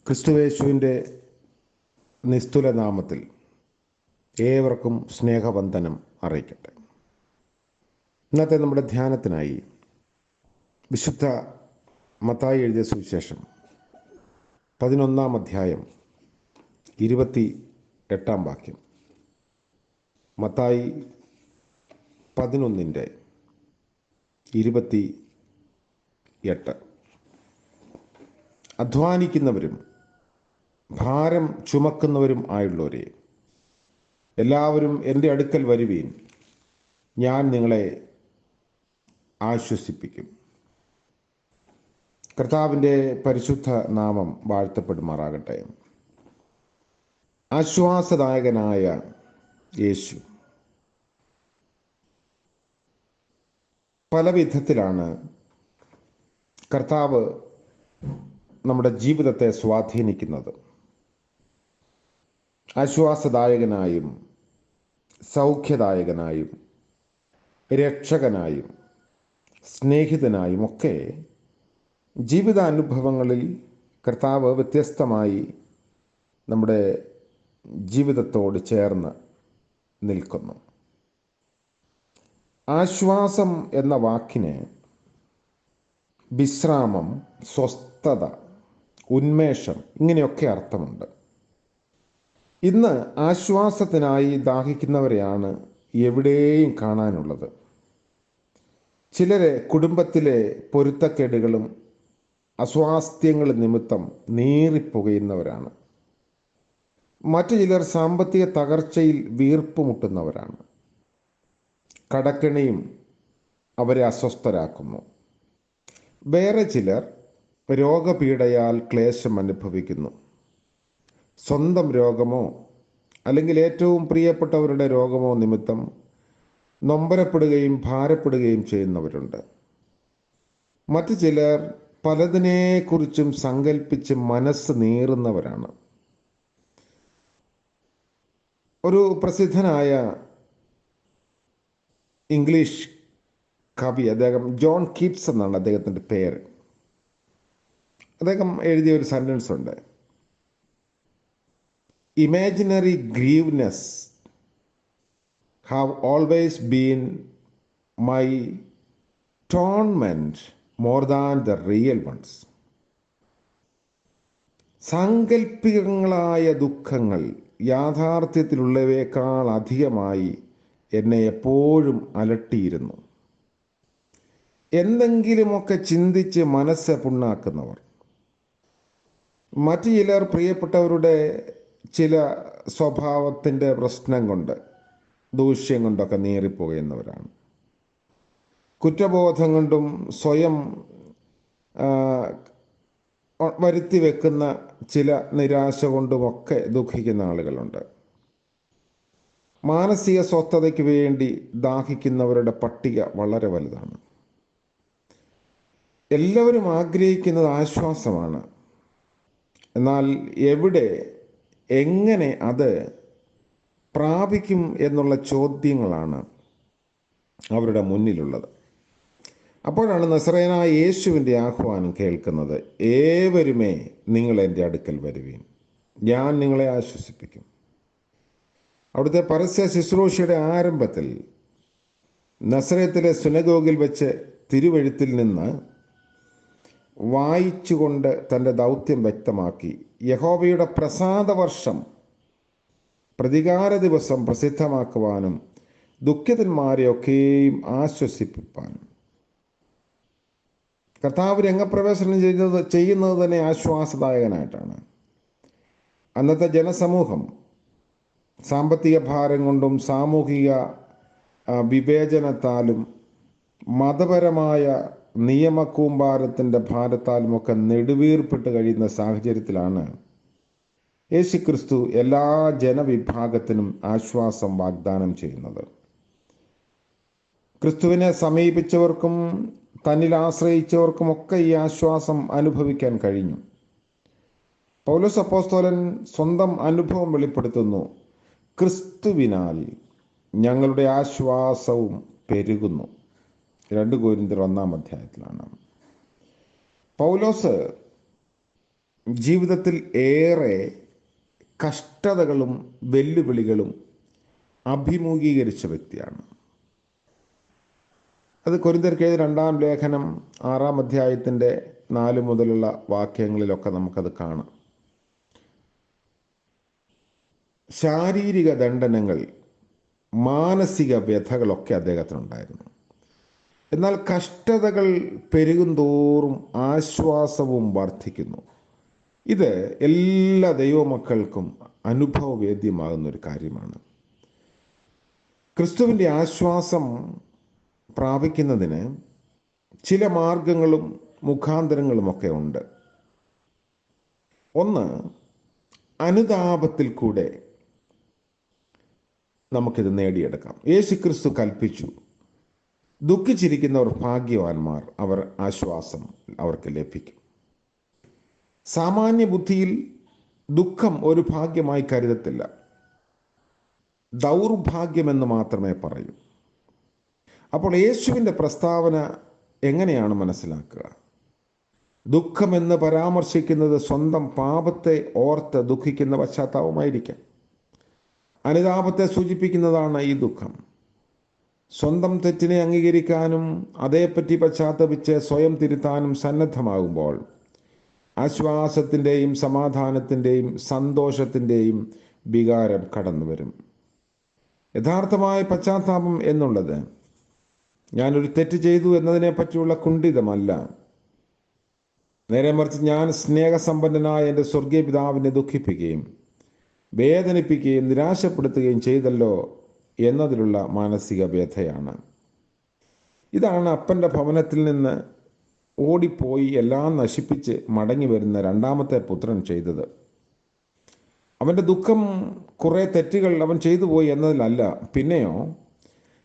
ക്രിസ്തുയേശുവിൻ്റെ നിസ്തുല നാമത്തിൽ ഏവർക്കും സ്നേഹവന്ദനം അറിയിക്കട്ടെ. ഇന്നത്തെ നമ്മുടെ ധ്യാനത്തിനായി വിശുദ്ധ മത്തായി എഴുതിയ സുവിശേഷം 11-ാം അധ്യായം 28-ാം വാക്യം. മത്തായി 11:28. അധ്വാനിക്കുന്നവരും ഭാരം ചുമക്കുന്നവരും ആയുള്ളവരെ, എല്ലാവരും എൻ്റെ അടുക്കൽ വരുവീൻ, ഞാൻ നിങ്ങളെ ആശ്വസിപ്പിക്കും. കർത്താവിൻ്റെ പരിശുദ്ധ നാമം വാഴ്ത്തപ്പെടുമാറാകട്ടെ. ആശ്വാസദായകനായ യേശു പല വിധത്തിലാണ് കർത്താവ് നമ്മുടെ ജീവിതത്തെ സ്വാധീനിക്കുന്നത്. ആശ്വാസദായകനായും സൗഖ്യദായകനായും രക്ഷകനായും സ്നേഹിതനായും ഒക്കെ ജീവിതാനുഭവങ്ങളിൽ കർത്താവ് വ്യത്യസ്തമായി നമ്മുടെ ജീവിതത്തോട് ചേർന്ന് നിൽക്കുന്നു. ആശ്വാസം എന്ന വാക്കിന് വിശ്രാമം, സ്വസ്ഥത, ഉന്മേഷം ഇങ്ങനെയൊക്കെ അർത്ഥമുണ്ട്. ഇന്ന് ആശ്വാസത്തിനായി ദാഹിക്കുന്നവരെയാണ് എവിടെയും കാണാനുള്ളത്. ചിലരെ കുടുംബത്തിലെ പൊരുത്തക്കേടുകളും അസ്വാസ്ഥ്യങ്ങളും നിമിത്തം നീറിപ്പുകയുന്നവരാണ്. മറ്റു ചിലർ സാമ്പത്തിക തകർച്ചയിൽ വീർപ്പുമുട്ടുന്നവരാണ്. കടക്കെണിയും അവരെ അസ്വസ്ഥരാക്കുന്നു. വേറെ ചിലർ രോഗപീഡയാൽ ക്ലേശം അനുഭവിക്കുന്നു. സ്വന്തം രോഗമോ അല്ലെങ്കിൽ ഏറ്റവും പ്രിയപ്പെട്ടവരുടെ രോഗമോ നിമിത്തം നൊമ്പരപ്പെടുകയും ഭാരപ്പെടുകയും ചെയ്യുന്നവരുണ്ട്. മറ്റു ചിലർ പലതിനെക്കുറിച്ചും സങ്കല്പിച്ച് മനസ്സ് നീറുന്നവരാണ്. ഒരു പ്രസിദ്ധനായ ഇംഗ്ലീഷ് കവി, അദ്ദേഹം ജോൺ കീറ്റ്സ് എന്നാണ് അദ്ദേഹത്തിൻ്റെ പേര്. അദ്ദേഹം എഴുതിയ ഒരു സെൻറ്റൻസ് ഉണ്ട്: imaginary ഗ്രീവ്നെസ് have always been my torment more than the real ones. സാങ്കല്പികങ്ങളായ ദുഃഖങ്ങൾ യാഥാർത്ഥ്യത്തിലുള്ളവയേക്കാൾ അധികമായി എന്നെ എപ്പോഴും അലട്ടിയിരുന്നു. എന്തെങ്കിലുമൊക്കെ ചിന്തിച്ച് മനസ്സ് പുണ്ണാക്കുന്നവർ. മറ്റു ചിലർ പ്രിയപ്പെട്ടവരുടെ ചില സ്വഭാവത്തിൻ്റെ പ്രശ്നം കൊണ്ട്, ദൂഷ്യം കൊണ്ടൊക്കെ നീറിപ്പോകുന്നവരാണ്. കുറ്റബോധം കൊണ്ടും സ്വയം വരുത്തി വെക്കുന്ന ചില നിരാശ കൊണ്ടുമൊക്കെ ദുഃഖിക്കുന്ന ആളുകളുണ്ട്. മാനസിക സ്വസ്ഥതയ്ക്ക് വേണ്ടി ദാഹിക്കുന്നവരുടെ പട്ടിക വളരെ വലുതാണ്. എല്ലാവരും ആഗ്രഹിക്കുന്നത് ആശ്വാസമാണ്. എന്നാൽ എവിടെ, എങ്ങനെ അത് പ്രാപിക്കും എന്നുള്ള ചോദ്യങ്ങളാണ് അവരുടെ മുന്നിലുള്ളത്. അപ്പോഴാണ് നസറേയനായ യേശുവിൻ്റെ ആഹ്വാനം കേൾക്കുന്നത്: ഏവരുമേ നിങ്ങൾ എൻ്റെ അടുക്കൽ വരുവീൻ, ഞാൻ നിങ്ങളെ ആശ്വസിപ്പിക്കും. അവിടുത്തെ പരസ്യ ശുശ്രൂഷയുടെ ആരംഭത്തിൽ നസറേത്തിലെ സുനഗോഗിൽ വെച്ച് തിരുവെഴുത്തിൽ നിന്ന് വായിച്ചുകൊണ്ട് തൻ്റെ ദൗത്യം വ്യക്തമാക്കി. യഹോവയുടെ പ്രസാദവർഷം, പ്രതികാര ദിവസം പ്രസിദ്ധമാക്കുവാനും ദുഃഖിതന്മാരെയൊക്കെയും ആശ്വസിപ്പിപ്പാനും. കർത്താവ് രംഗപ്രവേശനം ചെയ്യുന്നത് തന്നെ ആശ്വാസദായകനായിട്ടാണ്. അന്നത്തെ ജനസമൂഹം സാമ്പത്തിക ഭാരം കൊണ്ടും സാമൂഹിക വിവേചനത്താലും മതപരമായ നിയമകൂമ്പാരത്തിൻ്റെ ഭാരത്താലുമൊക്കെ നെടുവീർപ്പിട്ട് കഴിയുന്ന സാഹചര്യത്തിലാണ് യേശുക്രിസ്തു എല്ലാ ജനവിഭാഗത്തിനും ആശ്വാസം വാഗ്ദാനം ചെയ്യുന്നത്. ക്രിസ്തുവിനെ സമീപിച്ചവർക്കും തന്നിൽ ആശ്രയിച്ചവർക്കുമൊക്കെ ഈ ആശ്വാസം അനുഭവിക്കാൻ കഴിഞ്ഞു. പൗലോസ് അപ്പോസ്തലൻ സ്വന്തം അനുഭവം വെളിപ്പെടുത്തുന്നു: ക്രിസ്തുവിനാൽ ഞങ്ങളുടെ ആശ്വാസവും പെരുകുന്നു. 2 കൊരിന്ത്യർ 1-ാം അധ്യായത്തിലാണ്. പൗലോസ് ജീവിതത്തിൽ ഏറെ കഷ്ടതകളും വെല്ലുവിളികളും അഭിമുഖീകരിച്ച വ്യക്തിയാണ്. അത് കൊരിന്ത്യർക്ക് എഴുതിയ 2-ാം ലേഖനം 6-ാം അധ്യായത്തിൻ്റെ 4 മുതലുള്ള വാക്യങ്ങളിലൊക്കെ നമുക്കത് കാണാം. ശാരീരിക ദണ്ഡനങ്ങൾ, മാനസിക വ്യഥകളൊക്കെ അദ്ദേഹത്തിനുണ്ടായിരുന്നു. എന്നാൽ കഷ്ടതകൾ പെരുകുന്തോറും ആശ്വാസവും വർദ്ധിക്കുന്നു. ഇത് എല്ലാ ദൈവമക്കൾക്കും അനുഭവവേദ്യമാകുന്നൊരു കാര്യമാണ്. ക്രിസ്തുവിൻ്റെ ആശ്വാസം പ്രാപിക്കുന്നതിന് ചില മാർഗങ്ങളും മുഖാന്തരങ്ങളുമൊക്കെ ഉണ്ട്. ഒന്ന്, അനുതാപത്തിൽ കൂടെ നമുക്കിത് നേടിയെടുക്കാം. യേശുക്രിസ്തു കൽപ്പിച്ചു, ദുഃഖിച്ചിരിക്കുന്നവർ ഭാഗ്യവാന്മാർ, അവർ ആശ്വാസം അവർക്ക് ലഭിക്കും. സാമാന്യ ബുദ്ധിയിൽ ദുഃഖം ഒരു ഭാഗ്യമായി കരുതത്തില്ല, ദൗർഭാഗ്യമെന്ന് മാത്രമേ പറയൂ. അപ്പോൾ യേശുവിൻ്റെ പ്രസ്താവന എങ്ങനെയാണ് മനസ്സിലാക്കുക? ദുഃഖമെന്ന് പരാമർശിക്കുന്നത് സ്വന്തം പാപത്തെ ഓർത്ത് ദുഃഖിക്കുന്ന പശ്ചാത്താപമായിരിക്കാം. അനുതാപത്തെ സൂചിപ്പിക്കുന്നതാണ് ഈ ദുഃഖം. സ്വന്തം തെറ്റിനെ അംഗീകരിക്കാനും അതേപ്പറ്റി പശ്ചാത്തപിച്ച് സ്വയം തിരുത്താനും സന്നദ്ധമാകുമ്പോൾ ആശ്വാസത്തിൻ്റെയും സമാധാനത്തിൻ്റെയും സന്തോഷത്തിൻ്റെയും വികാരം കടന്നു വരും. യഥാർത്ഥമായ പശ്ചാത്താപം എന്നുള്ളത് ഞാനൊരു തെറ്റ് ചെയ്തു എന്നതിനെ പറ്റിയുള്ള കുണ്ഠിതമല്ല. നേരെ മറിച്ച് ഞാൻ സ്നേഹസമ്പന്നനായ എൻ്റെ സ്വർഗീയ പിതാവിനെ ദുഃഖിപ്പിക്കുകയും വേദനിപ്പിക്കുകയും നിരാശപ്പെടുത്തുകയും ചെയ്തല്ലോ എന്നതിലുള്ള മാനസിക വ്യഥയാണ്. ഇതാണ് അപ്പൻ്റെ ഭവനത്തിൽ നിന്ന് ഓടിപ്പോയി എല്ലാം നശിപ്പിച്ച് മടങ്ങി വരുന്ന 2-ാമത്തെ പുത്രൻ ചെയ്തത്. അവൻ്റെ ദുഃഖം കുറേ തെറ്റുകൾ അവൻ ചെയ്തു പോയി എന്നതിലല്ല, പിന്നെയോ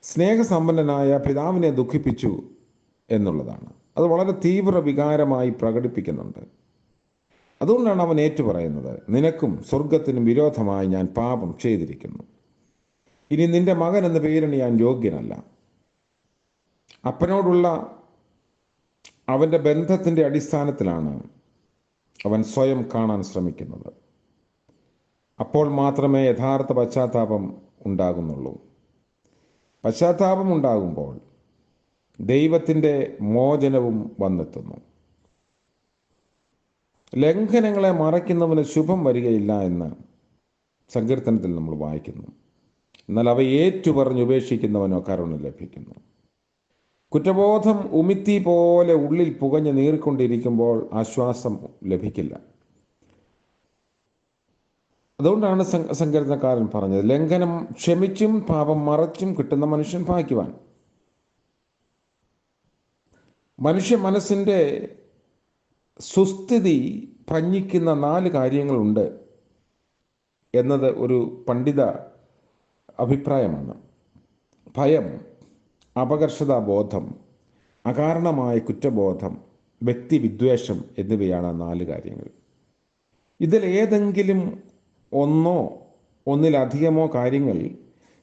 സ്നേഹസമ്പന്നനായ പിതാവിനെ ദുഃഖിപ്പിച്ചു എന്നുള്ളതാണ്. അത് വളരെ തീവ്ര വികാരമായി പ്രകടിപ്പിക്കുന്നുണ്ട്. അതുകൊണ്ടാണ് അവൻ ഏറ്റുപറയുന്നത്, നിനക്കും സ്വർഗത്തിനും വിരോധമായി ഞാൻ പാപം ചെയ്തിരിക്കുന്നു, ഇനി നിന്റെ മകൻ എന്ന പേരിന് ഞാൻ യോഗ്യനല്ല. അപ്പനോടുള്ള അവൻ്റെ ബന്ധത്തിൻ്റെ അടിസ്ഥാനത്തിലാണ് അവൻ സ്വയം കാണാൻ ശ്രമിക്കുന്നത്. അപ്പോൾ മാത്രമേ യഥാർത്ഥ പശ്ചാത്താപം ഉണ്ടാകുന്നുള്ളൂ. പശ്ചാത്താപം ഉണ്ടാകുമ്പോൾ ദൈവത്തിൻ്റെ മോചനവും വന്നെത്തുന്നു. ലംഘനങ്ങളെ മറയ്ക്കുന്നവന് ശുഭം വരികയില്ല എന്ന് സങ്കീർത്തനത്തിൽ നമ്മൾ വായിക്കുന്നു. എന്നാൽ അവ ഏറ്റുപറഞ്ഞ് ഉപേക്ഷിക്കുന്നവനോ കരുണ ലഭിക്കുന്നു. കുറ്റബോധം ഉമിത്തി പോലെ ഉള്ളിൽ പുകഞ്ഞ് നീറിക്കൊണ്ടിരിക്കുമ്പോൾ ആശ്വാസം ലഭിക്കില്ല. അതുകൊണ്ടാണ് സങ്കീർത്തനക്കാരൻ പറഞ്ഞത്, ലംഘനം ക്ഷമിച്ചും പാപം മറച്ചും കിട്ടുന്ന മനുഷ്യൻ ഭാഗ്യവാൻ. മനുഷ്യ മനസ്സിൻ്റെ സുസ്ഥിതി ഭഞ്ജിക്കുന്ന 4 കാര്യങ്ങളുണ്ട് എന്നത് ഒരു പണ്ഡിത അഭിപ്രായമാണ്. ഭയം, അപകർഷതാബോധം, അകാരണമായ കുറ്റബോധം, വ്യക്തിവിദ്വേഷം എന്നിവയാണ് 4 കാര്യങ്ങൾ. ഇതിൽ ഏതെങ്കിലും ഒന്നോ ഒന്നിലധികമോ കാര്യങ്ങൾ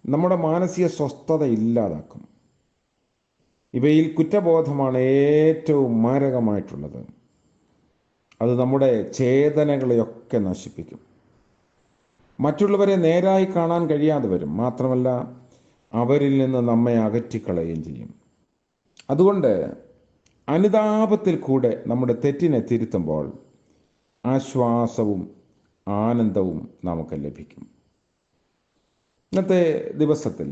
നമ്മുടെ മാനസിക സ്വസ്ഥത ഇല്ലാതാക്കും. ഇവയിൽ കുറ്റബോധമാണ് ഏറ്റവും മാരകമായിട്ടുള്ളത്. അത് നമ്മുടെ ചേതനകളെയൊക്കെ നശിപ്പിക്കും. മറ്റുള്ളവരെ നേരായി കാണാൻ കഴിയാതെ വരും. മാത്രമല്ല, അവരിൽ നിന്ന് നമ്മെ അകറ്റിക്കളയുകയും ചെയ്യും. അതുകൊണ്ട് അനുതാപത്തിൽ കൂടെ നമ്മുടെ തെറ്റിനെ തിരുത്തുമ്പോൾ ആശ്വാസവും ആനന്ദവും നമുക്ക് ലഭിക്കും. ഇന്നത്തെ ദിവസത്തിൽ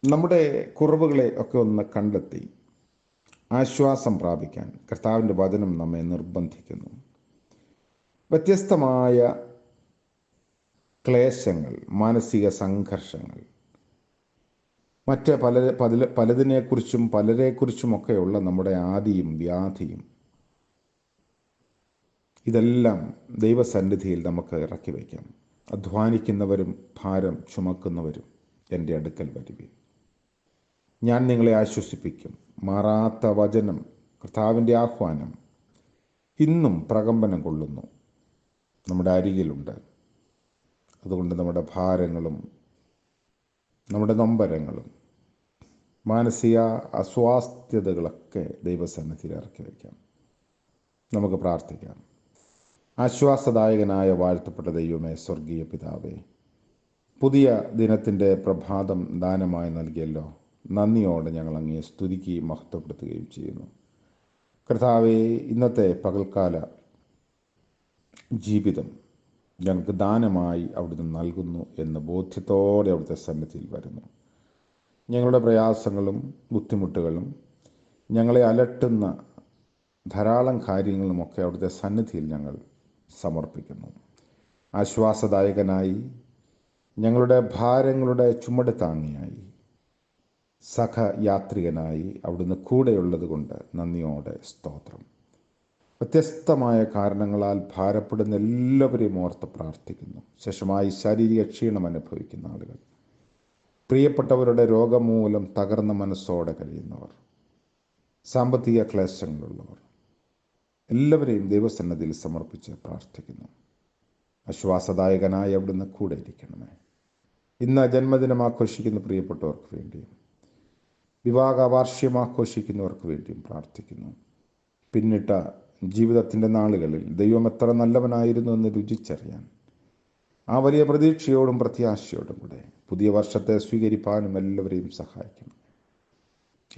നമ്മുടെ കുറവുകളെ ഒക്കെ ഒന്ന് കണ്ടെത്തി ആശ്വാസം പ്രാപിക്കാൻ കർത്താവിൻ്റെ വചനം നമ്മെ നിർബന്ധിക്കുന്നു. വ്യത്യസ്തമായ ക്ലേശങ്ങൾ, മാനസിക സംഘർഷങ്ങൾ, മറ്റ് പലതിനെക്കുറിച്ചും പലരെക്കുറിച്ചുമൊക്കെയുള്ള നമ്മുടെ ആദിയും വ്യാധിയും, ഇതെല്ലാം ദൈവസന്നിധിയിൽ നമുക്ക് ഇറക്കി വയ്ക്കാം. അധ്വാനിക്കുന്നവരും ഭാരം ചുമക്കുന്നവരും എൻ്റെ അടുക്കൽ വരുവിൻ, ഞാൻ നിങ്ങളെ ആശ്വസിപ്പിക്കും. മാറാത്ത വചനം, കർത്താവിൻ്റെ ആഹ്വാനം ഇന്നും പ്രകമ്പനം കൊള്ളുന്നു, നമ്മുടെ അരികിലുണ്ട്. അതുകൊണ്ട് നമ്മുടെ ഭാരങ്ങളും നമ്മുടെ നൊമ്പരങ്ങളും മാനസിക അസ്വാസ്ഥ്യതകളൊക്കെ ദൈവസന്നിധിയിൽ ഇറക്കി വയ്ക്കാം. നമുക്ക് പ്രാർത്ഥിക്കാം. ആശ്വാസദായകനായ വാഴ്ത്തപ്പെട്ട ദൈവമേ, സ്വർഗീയ പിതാവേ, പുതിയ ദിനത്തിൻ്റെ പ്രഭാതം ദാനമായി നൽകിയല്ലോ. നന്ദിയോടെ ഞങ്ങൾ അങ്ങയെ സ്തുതിക്കുകയും മഹത്വപ്പെടുത്തുകയും ചെയ്യുന്നു. കർത്താവേ, ഇന്നത്തെ പകൽക്കാല ജീവിതം ഞങ്ങൾക്ക് ദാനമായി അവിടുന്ന് നൽകുന്നു എന്ന ബോധ്യത്തോടെ അവിടുത്തെ സന്നിധിയിൽ വരുന്നു. ഞങ്ങളുടെ പ്രയാസങ്ങളും ബുദ്ധിമുട്ടുകളും ഞങ്ങളെ അലട്ടുന്ന ധാരാളം കാര്യങ്ങളുമൊക്കെ അവിടുത്തെ സന്നിധിയിൽ ഞങ്ങൾ സമർപ്പിക്കുന്നു. ആശ്വാസദായകനായി, ഞങ്ങളുടെ ഭാരങ്ങളുടെ ചുമട് താങ്ങിയായി, സഹയാത്രികനായി അവിടുന്ന് കൂടെയുള്ളത് കൊണ്ട് നന്ദിയോടെ സ്തോത്രം. വ്യത്യസ്തമായ കാരണങ്ങളാൽ ഭാരപ്പെടുന്ന എല്ലാവരെയും ഓർത്ത് പ്രാർത്ഥിക്കുന്നു. ശേഷമായി ശാരീരിക ക്ഷീണം അനുഭവിക്കുന്ന ആളുകൾ, പ്രിയപ്പെട്ടവരുടെ രോഗം മൂലം തകർന്ന മനസ്സോടെ കഴിയുന്നവർ, സാമ്പത്തിക ക്ലേശങ്ങളുള്ളവർ, എല്ലാവരെയും ദൈവസന്നിധിയിൽ സമർപ്പിച്ച് പ്രാർത്ഥിക്കുന്നു. ആശ്വാസദായകനായി അവിടുന്ന് കൂടെ ഇരിക്കണമേ. ഇന്ന് ജന്മദിനം ആഘോഷിക്കുന്ന പ്രിയപ്പെട്ടവർക്ക് വേണ്ടിയും വിവാഹ വാർഷികം ആഘോഷിക്കുന്നവർക്ക് വേണ്ടിയും പ്രാർത്ഥിക്കുന്നു. പിന്നിട്ട ജീവിതത്തിൻ്റെ നാളുകളിൽ ദൈവം എത്ര നല്ലവനായിരുന്നു എന്ന് രുചിച്ചറിയാൻ ആ വലിയ പ്രതീക്ഷയോടും പ്രത്യാശയോടും കൂടെ പുതിയ വർഷത്തെ സ്വീകരിപ്പാനും എല്ലാവരെയും സഹായിക്കണം.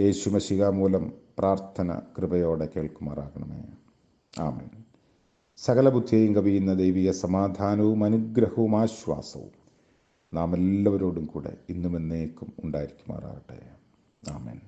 യേശു മശിഹ മൂലം പ്രാർത്ഥന കൃപയോടെ കേൾക്കുമാറാകണമേ. ആമേൻ. സകല ബുദ്ധിയെയും കവിയുന്ന ദൈവിക സമാധാനവും അനുഗ്രഹവും ആശ്വാസവും നാം എല്ലാവരോടും കൂടെ ഇന്നും എന്നേക്കും ഉണ്ടായിരിക്കുമാറാകട്ടെ. ആമേൻ.